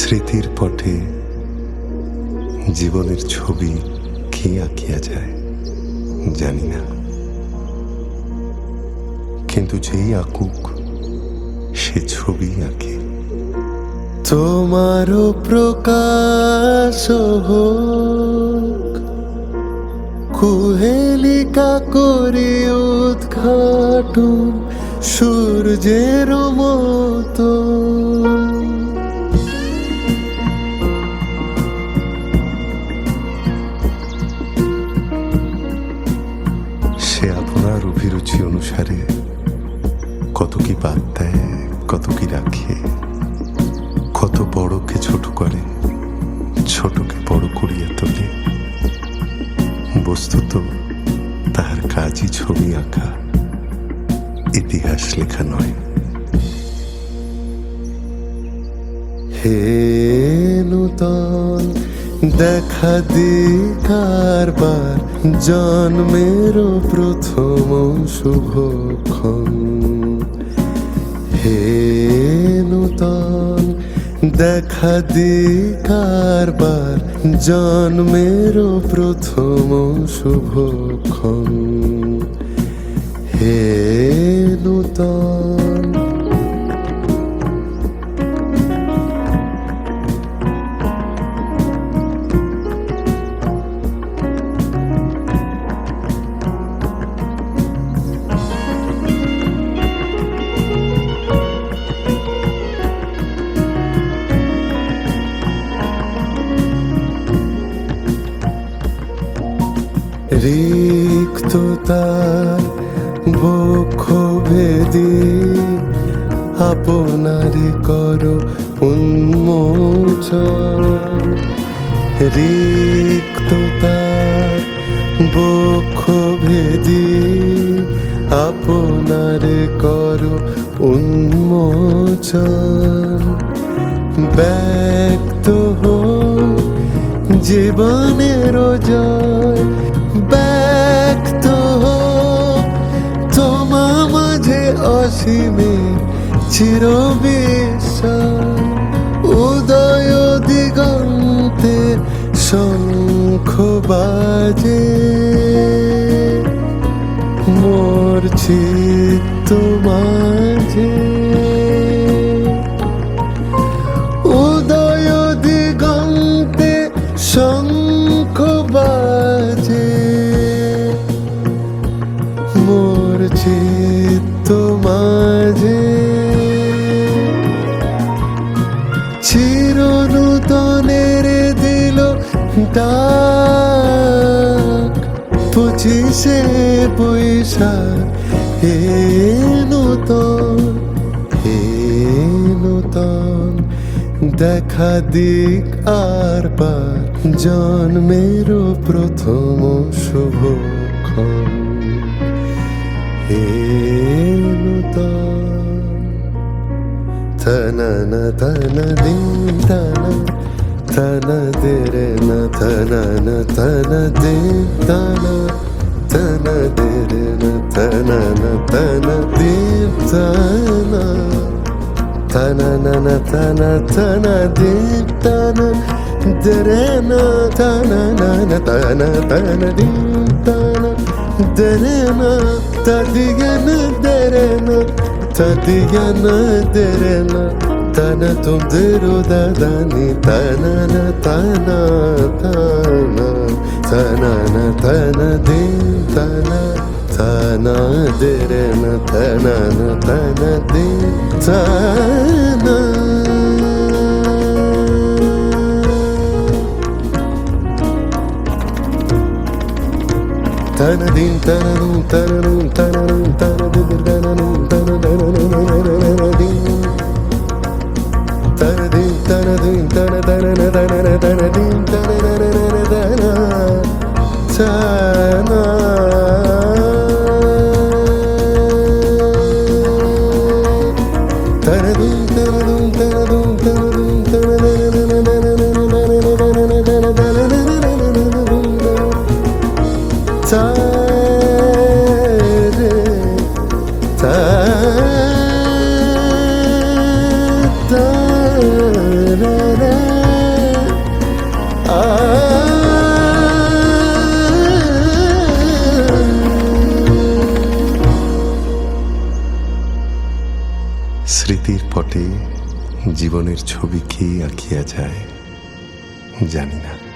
স্মৃতির পটে জীবনের ছবি কি আঁকিয়া যায় জানি না, কিন্তু যেই আঁকুক সে ছবি আঁকে। তোমারও প্রকাশ হোক, কুহেলিকা করি উদ্ঘাটন সূর্যের মতো। সে আপনার অভিরুচি অনুসারে কত কি বাদ দেয়, কত কি রাখে, কত বড়কে ছোট করে, ছোটকে বড় করিয়া তোলে। বস্তুত তাহার কাজই ছবি আঁকা, ইতিহাস লেখা নয়। হে নূতন দেখা দিকারবার, জন্মের প্রথম শুভক্ষণ। হে নূতন দেখা দিকারবার, জন্মের প্রথম শুভক্ষণ। হে নূতন রিক্ততার বক্ষ ভেদি, আপনারি করো উন্মোচন। রিক্ততার বক্ষ ভেদি, আপনারে করো উন্মোচন। ব্যক্ত হোক জীবনের জয়, ব্যক্ত হোক তোমা মাঝে অসীমে চিরবিস্ময়। উদয় দিগন্তে শঙ্খ বাজে, মোর চিত্ত মাঝে। উদয় দিগন্তে শঙ্খ বাজে, মোর চিত্ত মাঝে। চিরনূতনের দিল ডাক, 25শে বৈশাখ। হে নূতন, হে নূতন দেখা দিক আর পার, জন্মের প্রথম শুভক্ষণ। হে নূতন তননা তন দিন তন তন দেরে না তননা তন দিন তন তন দেরে না তননা তন দিন তন তননা তন তন দিন তন দেরে না তননা তন তন দিন তন দেরে না তদিগন দেরে না তদিগন দেরে না তন তুম দিরু দাদানি তননা তন তন তননা তন দিন তন তন দেরে না তননা তন দিন তন। Tana din tana num tana num tana num tana din tana num tana tana din tana din tana din tana tana tana tana din tana tana tana tana din tana num tana num tana num tana ta ta ta স্মৃতির পটে জীবনের ছবি কে আঁকিয়া যায় জানি না।